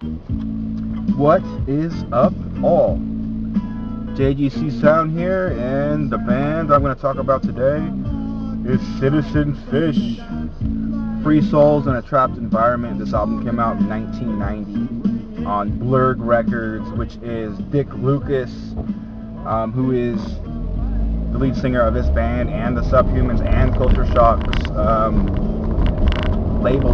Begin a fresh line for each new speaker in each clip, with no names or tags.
What is up, all? JGCSOUND here, and the band I'm going to talk about today is Citizen Fish. Free Souls in a Trapped Environment. This album came out in 1990 on Blurred Records, which is Dick Lucas, who is the lead singer of this band and the Subhumans and Culture Shock's label.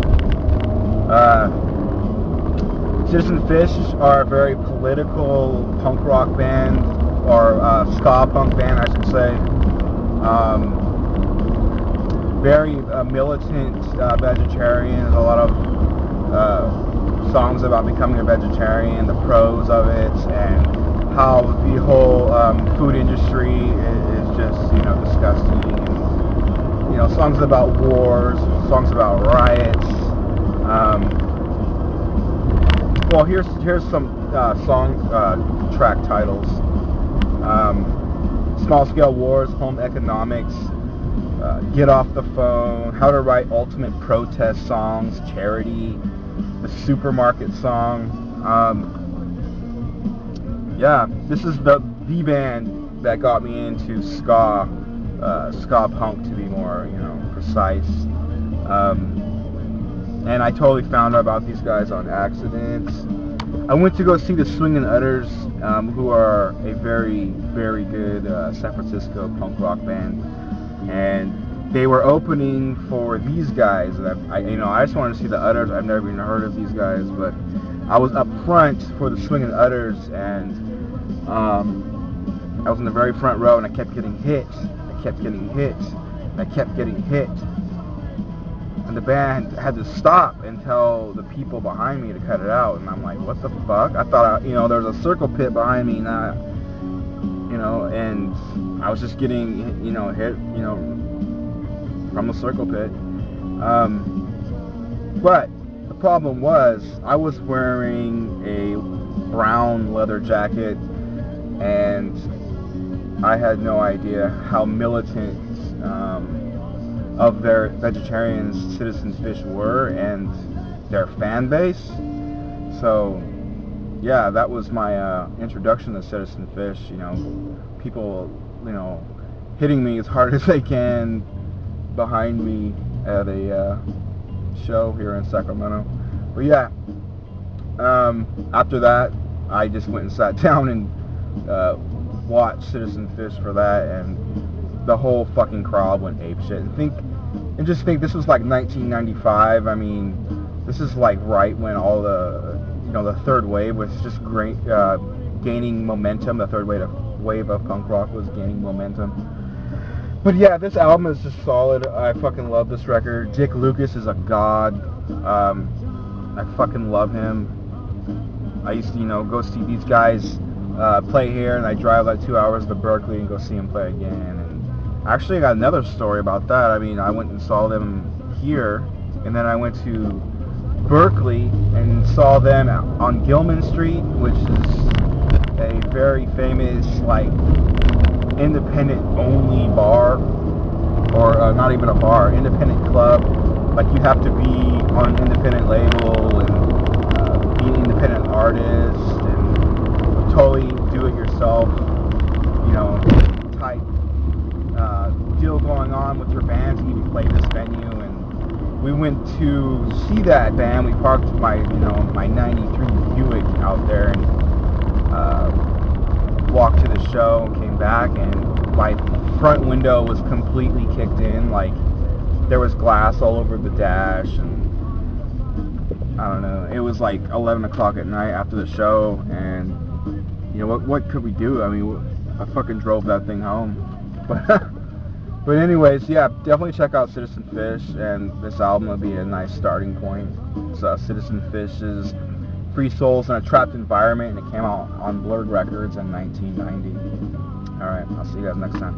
Citizen Fish are a very political punk rock band, or ska punk band, I should say. Very militant vegetarians. A lot of songs about becoming a vegetarian, the pros of it, and how the whole food industry is just, disgusting. And, songs about wars, songs about riots. Well, here's some song track titles. Small Scale Wars, Home Economics, Get Off the Phone, How to Write Ultimate Protest Songs, Charity, the Supermarket Song. Yeah, this is the band that got me into ska punk, to be more, precise. And I totally found out about these guys on accident. I went to go see the Swingin' Utters, who are a very, very good San Francisco punk rock band, and they were opening for these guys. And I just wanted to see the Utters. I've never even heard of these guys, but I was up front for the Swingin' Utters, and I was in the very front row, and I kept getting hit. I kept getting hit. And I kept getting hit. And the band had to stop and tell the people behind me to cut it out. And I'm like, what the fuck? I thought, there was a circle pit behind me, not, and I was just getting, hit, from the circle pit. But the problem was, I was wearing a brown leather jacket, and I had no idea how militant, of their vegetarians Citizen Fish were, and their fan base. So yeah, that was my introduction to Citizen Fish. People hitting me as hard as they can behind me at a show here in Sacramento. But yeah, after that I just went and sat down and watched Citizen Fish for that, and the whole fucking crowd went apeshit. And just think this was like 1995. I mean, this is like right when all the the third wave was just great, gaining momentum. The third wave of punk rock was gaining momentum. But yeah, this album is just solid. I fucking love this record. Dick Lucas is a god. I fucking love him. I used to go see these guys play here, and I drive like 2 hours to Berkeley and go see them play again. Actually, I got another story about that. I mean, I went and saw them here, and then I went to Berkeley and saw them on Gilman Street, which is a very famous, like, independent-only bar, or not even a bar, independent club. Like, you have to be on an independent label and be an independent artist and totally do-it-yourself, type deal going on with your band to even play this venue. And we went to see that band. We parked my 93 Buick out there and walked to the show and came back, and my front window was completely kicked in. Like, there was glass all over the dash, and I don't know, it was like 11 o'clock at night after the show, and what could we do? I mean, I fucking drove that thing home. But anyways, yeah, definitely check out Citizen Fish, and this album will be a nice starting point. It's Citizen Fish's Free Souls in a Trapped Environment, and it came out on Blurred Records in 1990. Alright, I'll see you guys next time.